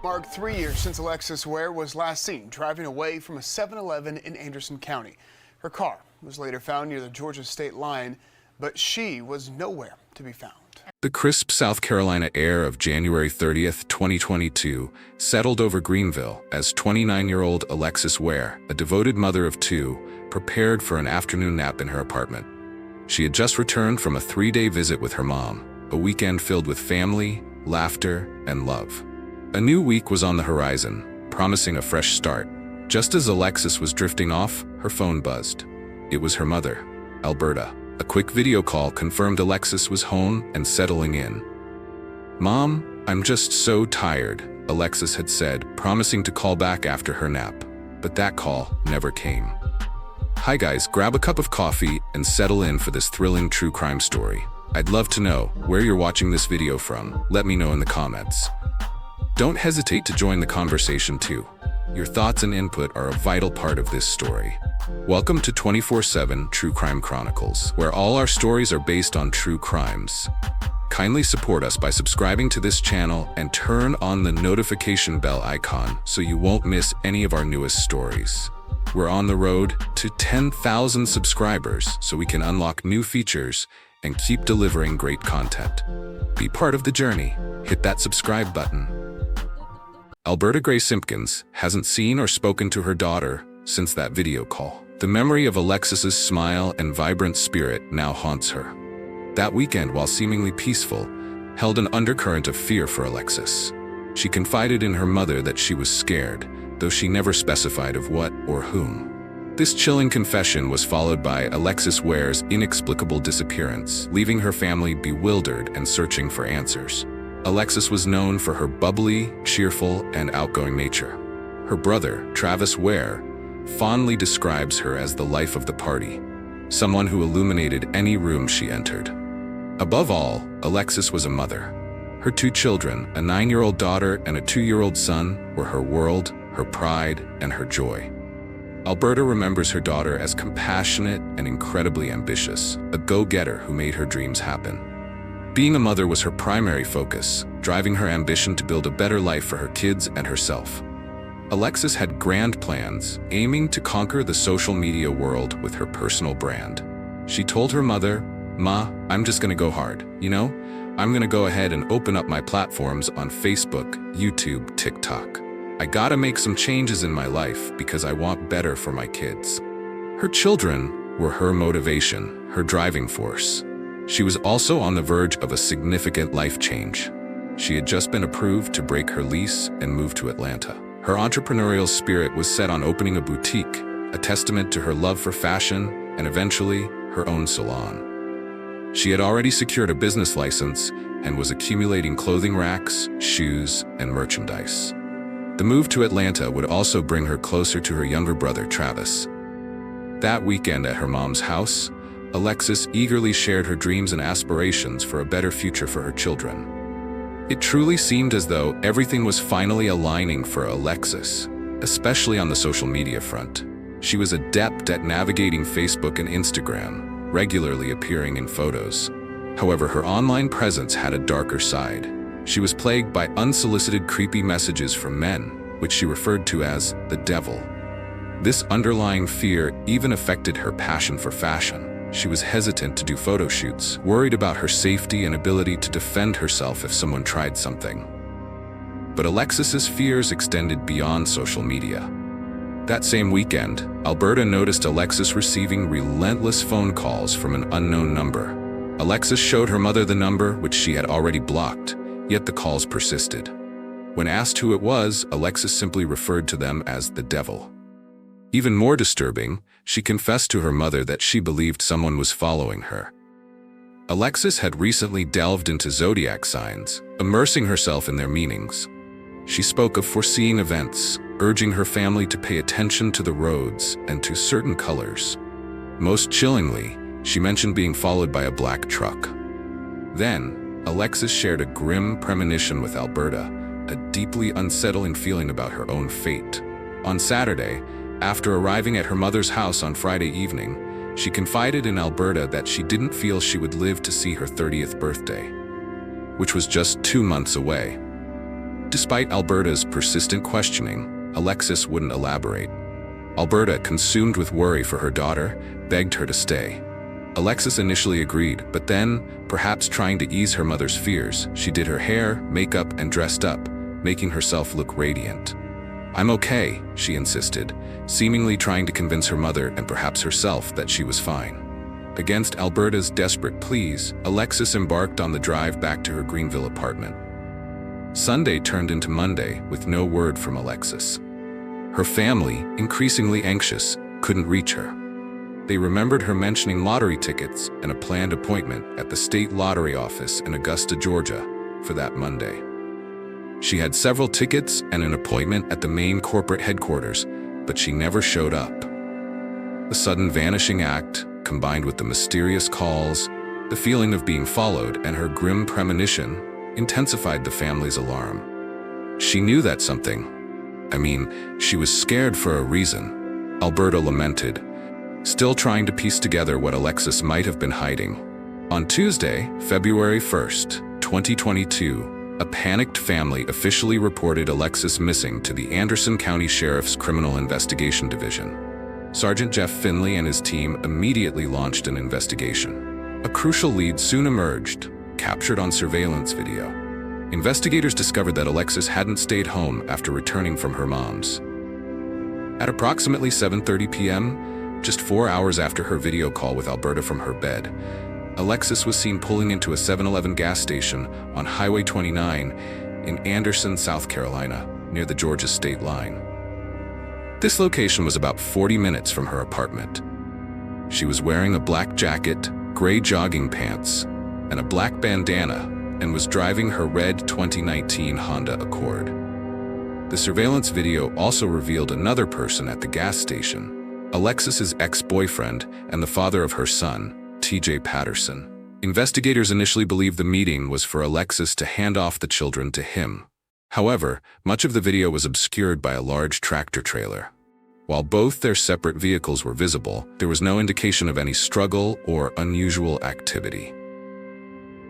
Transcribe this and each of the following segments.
Mark, 3 years since Alexis Ware was last seen driving away from a 7-Eleven in Anderson County. Her car was later found near the Georgia state line, but she was nowhere to be found. The crisp South Carolina air of January 30th, 2022, settled over Greenville as 29-year-old Alexis Ware, a devoted mother of two, prepared for an afternoon nap in her apartment. She had just returned from a 3-day visit with her mom, a weekend filled with family, laughter, and love. A new week was on the horizon, promising a fresh start. Just as Alexis was drifting off, her phone buzzed. It was her mother, Alberta. A quick video call confirmed Alexis was home and settling in. "Mom, I'm just so tired," Alexis had said, promising to call back after her nap. But that call never came. Hi guys, grab a cup of coffee and settle in for this thrilling true crime story. I'd love to know where you're watching this video from. Let me know in the comments. Don't hesitate to join the conversation too. Your thoughts and input are a vital part of this story. Welcome to 24/7 True Crime Chronicles, where all our stories are based on true crimes. Kindly support us by subscribing to this channel and turn on the notification bell icon so you won't miss any of our newest stories. We're on the road to 10,000 subscribers so we can unlock new features and keep delivering great content. Be part of the journey. Hit that subscribe button. Alberta Gray Simpkins hasn't seen or spoken to her daughter since that video call. The memory of Alexis's smile and vibrant spirit now haunts her. That weekend, while seemingly peaceful, held an undercurrent of fear for Alexis. She confided in her mother that she was scared, though she never specified of what or whom. This chilling confession was followed by Alexis Ware's inexplicable disappearance, leaving her family bewildered and searching for answers. Alexis was known for her bubbly, cheerful, and outgoing nature. Her brother, Travis Ware, fondly describes her as the life of the party, someone who illuminated any room she entered. Above all, Alexis was a mother. Her 2 children, a 9-year-old daughter and a 2-year-old son, were her world, her pride, and her joy. Alberta remembers her daughter as compassionate and incredibly ambitious, a go-getter who made her dreams happen. Being a mother was her primary focus, driving her ambition to build a better life for her kids and herself. Alexis had grand plans, aiming to conquer the social media world with her personal brand. She told her mother, "Ma, I'm just gonna go hard, you know? I'm gonna go ahead and open up my platforms on Facebook, YouTube, TikTok. I gotta make some changes in my life because I want better for my kids." Her children were her motivation, her driving force. She was also on the verge of a significant life change. She had just been approved to break her lease and move to Atlanta. Her entrepreneurial spirit was set on opening a boutique, a testament to her love for fashion and eventually her own salon. She had already secured a business license and was accumulating clothing racks, shoes, and merchandise. The move to Atlanta would also bring her closer to her younger brother, Travis. That weekend at her mom's house, Alexis eagerly shared her dreams and aspirations for a better future for her children. It truly seemed as though everything was finally aligning for Alexis, especially on the social media front. She was adept at navigating Facebook and Instagram, regularly appearing in photos. However, her online presence had a darker side. She was plagued by unsolicited creepy messages from men, which she referred to as the devil. This underlying fear even affected her passion for fashion. She was hesitant to do photo shoots, worried about her safety and ability to defend herself if someone tried something. But Alexis's fears extended beyond social media. That same weekend, Alberta noticed Alexis receiving relentless phone calls from an unknown number. Alexis showed her mother the number, which she had already blocked, yet the calls persisted. When asked who it was, Alexis simply referred to them as the devil. Even more disturbing, she confessed to her mother that she believed someone was following her. Alexis had recently delved into zodiac signs, immersing herself in their meanings. She spoke of foreseeing events, urging her family to pay attention to the roads and to certain colors. Most chillingly, she mentioned being followed by a black truck. Then, Alexis shared a grim premonition with Alberta, a deeply unsettling feeling about her own fate. On Saturday, after arriving at her mother's house on Friday evening, she confided in Alberta that she didn't feel she would live to see her 30th birthday, which was just 2 months away. Despite Alberta's persistent questioning, Alexis wouldn't elaborate. Alberta, consumed with worry for her daughter, begged her to stay. Alexis initially agreed, but then, perhaps trying to ease her mother's fears, she did her hair, makeup, and dressed up, making herself look radiant. "I'm okay," she insisted, seemingly trying to convince her mother and perhaps herself that she was fine. Against Alberta's desperate pleas, Alexis embarked on the drive back to her Greenville apartment. Sunday turned into Monday with no word from Alexis. Her family, increasingly anxious, couldn't reach her. They remembered her mentioning lottery tickets and a planned appointment at the state lottery office in Augusta, Georgia, for that Monday. She had several tickets and an appointment at the main corporate headquarters, but she never showed up. The sudden vanishing act, combined with the mysterious calls, the feeling of being followed, and her grim premonition, intensified the family's alarm. She knew that she was scared for a reason, Alberta lamented, still trying to piece together what Alexis might have been hiding. On Tuesday, February 1st, 2022, a panicked family officially reported Alexis missing to the Anderson County Sheriff's Criminal Investigation Division. Sergeant Jeff Finley and his team immediately launched an investigation. A crucial lead soon emerged, captured on surveillance video. Investigators discovered that Alexis hadn't stayed home after returning from her mom's. At approximately 7:30 p.m., just 4 hours after her video call with Alberta from her bed, Alexis was seen pulling into a 7-Eleven gas station on Highway 29 in Anderson, South Carolina, near the Georgia state line. This location was about 40 minutes from her apartment. She was wearing a black jacket, gray jogging pants, and a black bandana, and was driving her red 2019 Honda Accord. The surveillance video also revealed another person at the gas station, Alexis's ex-boyfriend and the father of her son, TJ Patterson. Investigators initially believed the meeting was for Alexis to hand off the children to him. However, much of the video was obscured by a large tractor trailer. While both their separate vehicles were visible, there was no indication of any struggle or unusual activity.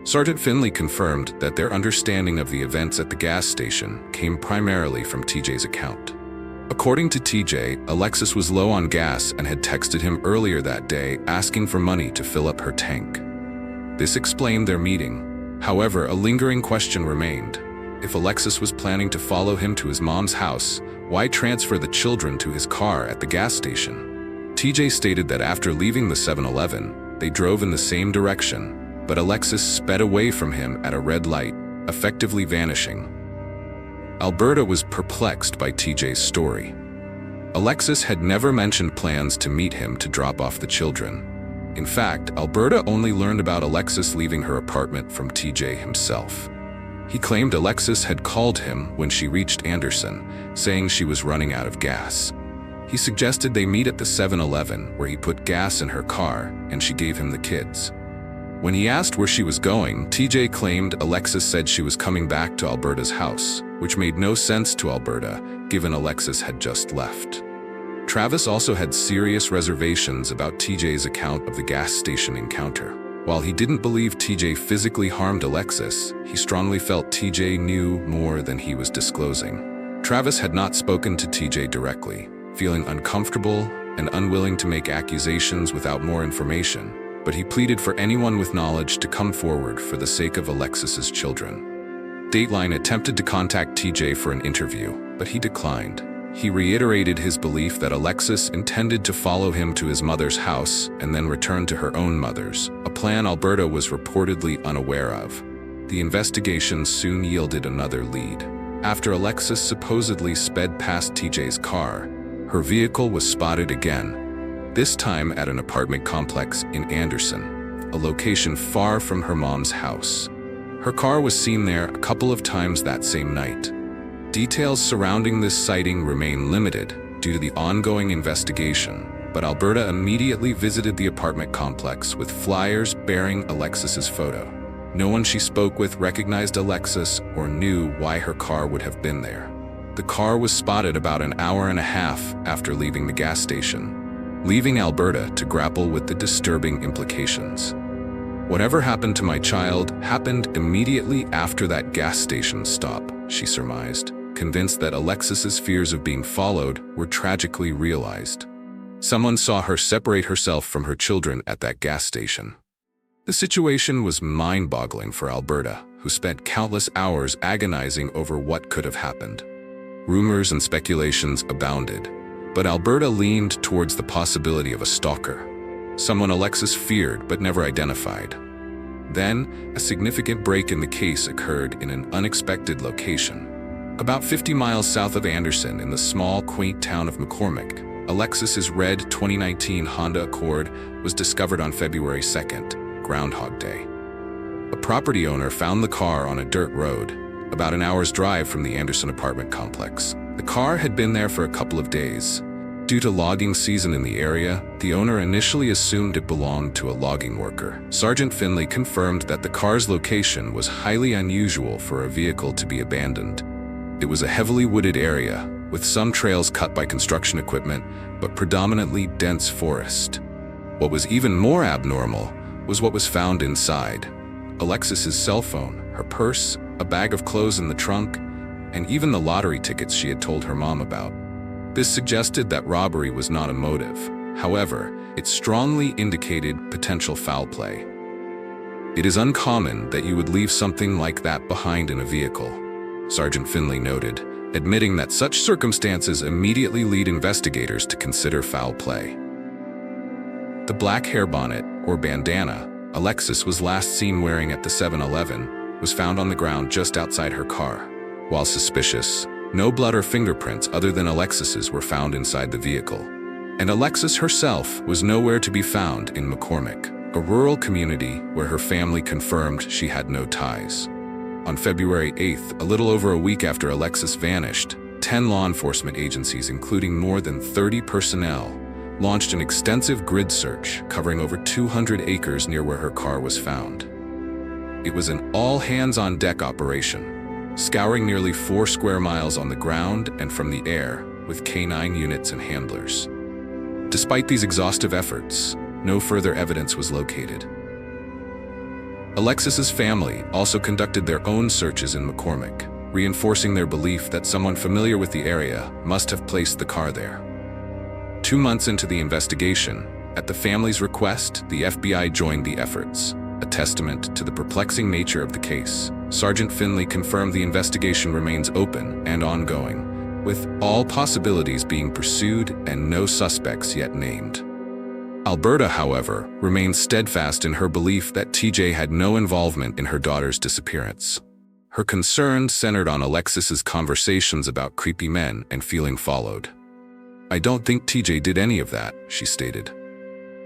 Sergeant Finley confirmed that their understanding of the events at the gas station came primarily from TJ's account. According to TJ, Alexis was low on gas and had texted him earlier that day asking for money to fill up her tank. This explained their meeting. However, a lingering question remained. If Alexis was planning to follow him to his mom's house, why transfer the children to his car at the gas station? TJ stated that after leaving the 7-Eleven, they drove in the same direction, but Alexis sped away from him at a red light, effectively vanishing. Alberta was perplexed by TJ's story. Alexis had never mentioned plans to meet him to drop off the children. In fact, Alberta only learned about Alexis leaving her apartment from TJ himself. He claimed Alexis had called him when she reached Anderson, saying she was running out of gas. He suggested they meet at the 7-Eleven, where he put gas in her car, and she gave him the kids. When he asked where she was going, TJ claimed Alexis said she was coming back to Alberta's house, which made no sense to Alberta, given Alexis had just left. Travis also had serious reservations about TJ's account of the gas station encounter. While he didn't believe TJ physically harmed Alexis, he strongly felt TJ knew more than he was disclosing. Travis had not spoken to TJ directly, feeling uncomfortable and unwilling to make accusations without more information, but he pleaded for anyone with knowledge to come forward for the sake of Alexis's children. Dateline attempted to contact TJ for an interview, but he declined. He reiterated his belief that Alexis intended to follow him to his mother's house and then return to her own mother's, a plan Alberta was reportedly unaware of. The investigation soon yielded another lead. After Alexis supposedly sped past TJ's car, her vehicle was spotted again, this time at an apartment complex in Anderson, a location far from her mom's house. Her car was seen there a couple of times that same night. Details surrounding this sighting remain limited due to the ongoing investigation, but Alberta immediately visited the apartment complex with flyers bearing Alexis's photo. No one she spoke with recognized Alexis or knew why her car would have been there. The car was spotted about an hour and a half after leaving the gas station, leaving Alberta to grapple with the disturbing implications. Whatever happened to my child happened immediately after that gas station stop, she surmised, convinced that Alexis's fears of being followed were tragically realized. Someone saw her separate herself from her children at that gas station. The situation was mind-boggling for Alberta, who spent countless hours agonizing over what could have happened. Rumors and speculations abounded, but Alberta leaned towards the possibility of a stalker, someone Alexis feared but never identified. Then, a significant break in the case occurred in an unexpected location. About 50 miles south of Anderson, in the small, quaint town of McCormick, Alexis's red 2019 Honda Accord was discovered on February 2nd, Groundhog Day. A property owner found the car on a dirt road, about an hour's drive from the Anderson apartment complex. The car had been there for a couple of days. Due to logging season in the area, the owner initially assumed it belonged to a logging worker. Sergeant Finley confirmed that the car's location was highly unusual for a vehicle to be abandoned. It was a heavily wooded area, with some trails cut by construction equipment, but predominantly dense forest. What was even more abnormal was what was found inside. Alexis's cell phone, her purse, a bag of clothes in the trunk, and even the lottery tickets she had told her mom about. This suggested that robbery was not a motive. However, it strongly indicated potential foul play. It is uncommon that you would leave something like that behind in a vehicle, Sergeant Finley noted, admitting that such circumstances immediately lead investigators to consider foul play. The black hair bonnet, or bandana, Alexis was last seen wearing at the 7-Eleven, was found on the ground just outside her car. While suspicious, no blood or fingerprints other than Alexis's were found inside the vehicle. And Alexis herself was nowhere to be found in McCormick, a rural community where her family confirmed she had no ties. On February 8th, a little over a week after Alexis vanished, 10 law enforcement agencies, including more than 30 personnel, launched an extensive grid search covering over 200 acres near where her car was found. It was an all-hands-on-deck operation, scouring nearly 4 square miles on the ground and from the air with K9 units and handlers. Despite these exhaustive efforts, no further evidence was located. Alexis's family also conducted their own searches in McCormick, reinforcing their belief that someone familiar with the area must have placed the car there. 2 months into the investigation, at the family's request, the FBI joined the efforts, a testament to the perplexing nature of the case. Sergeant Finley confirmed the investigation remains open and ongoing, with all possibilities being pursued and no suspects yet named. Alberta, however, remains steadfast in her belief that TJ had no involvement in her daughter's disappearance. Her concerns centered on Alexis's conversations about creepy men and feeling followed. "I don't think TJ did any of that," she stated.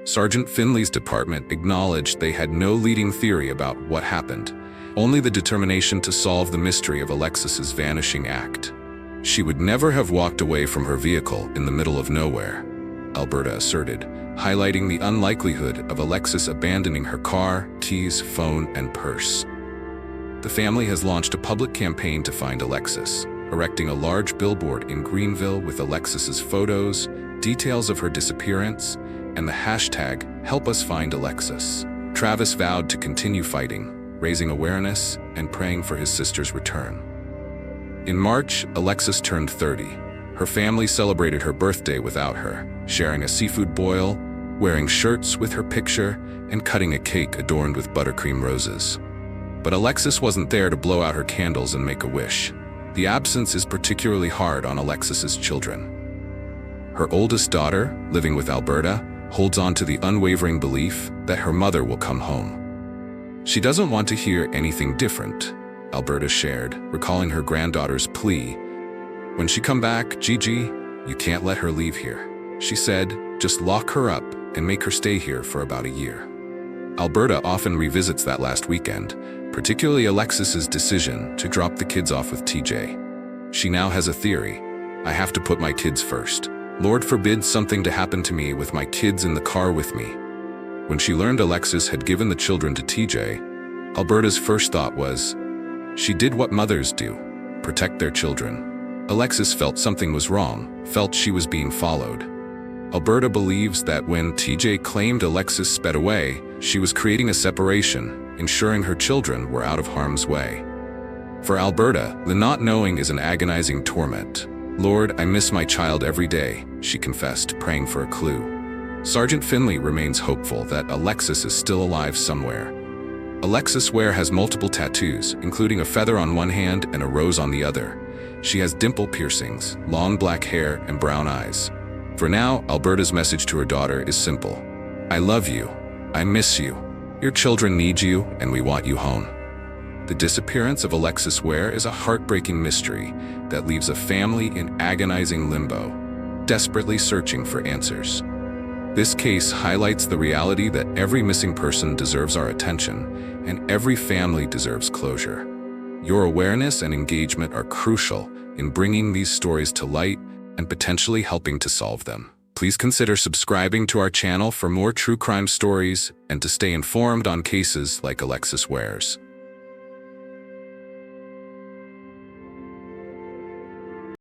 Sergeant Finley's department acknowledged they had no leading theory about what happened, only the determination to solve the mystery of Alexis's vanishing act. "She would never have walked away from her vehicle in the middle of nowhere," Alberta asserted, highlighting the unlikelihood of Alexis abandoning her car, keys, phone, and purse. The family has launched a public campaign to find Alexis, erecting a large billboard in Greenville with Alexis's photos, details of her disappearance, and the hashtag #HelpUsFindAlexis. Travis vowed to continue fighting, raising awareness and praying for his sister's return. In March, Alexis turned 30. Her family celebrated her birthday without her, sharing a seafood boil, wearing shirts with her picture, and cutting a cake adorned with buttercream roses. But Alexis wasn't there to blow out her candles and make a wish. The absence is particularly hard on Alexis's children. Her oldest daughter, living with Alberta, holds on to the unwavering belief that her mother will come home. "She doesn't want to hear anything different," Alberta shared, recalling her granddaughter's plea. "When she come back, Gigi, you can't let her leave here," she said. "Just lock her up and make her stay here for about a year." Alberta often revisits that last weekend, particularly Alexis's decision to drop the kids off with TJ. She now has a theory: "I have to put my kids first. Lord forbid something to happen to me with my kids in the car with me." When she learned Alexis had given the children to TJ, Alberta's first thought was, she did what mothers do, protect their children. Alexis felt something was wrong, felt she was being followed. Alberta believes that when TJ claimed Alexis sped away, she was creating a separation, ensuring her children were out of harm's way. For Alberta, the not knowing is an agonizing torment. "Lord, I miss my child every day," she confessed, praying for a clue. Sergeant Finley remains hopeful that Alexis is still alive somewhere. Alexis Ware has multiple tattoos, including a feather on one hand and a rose on the other. She has dimple piercings, long black hair, and brown eyes. For now, Alberta's message to her daughter is simple. "I love you. I miss you. Your children need you, and we want you home." The disappearance of Alexis Ware is a heartbreaking mystery that leaves a family in agonizing limbo, desperately searching for answers. This case highlights the reality that every missing person deserves our attention, and every family deserves closure. Your awareness and engagement are crucial in bringing these stories to light and potentially helping to solve them. Please consider subscribing to our channel for more true crime stories and to stay informed on cases like Alexis Ware's.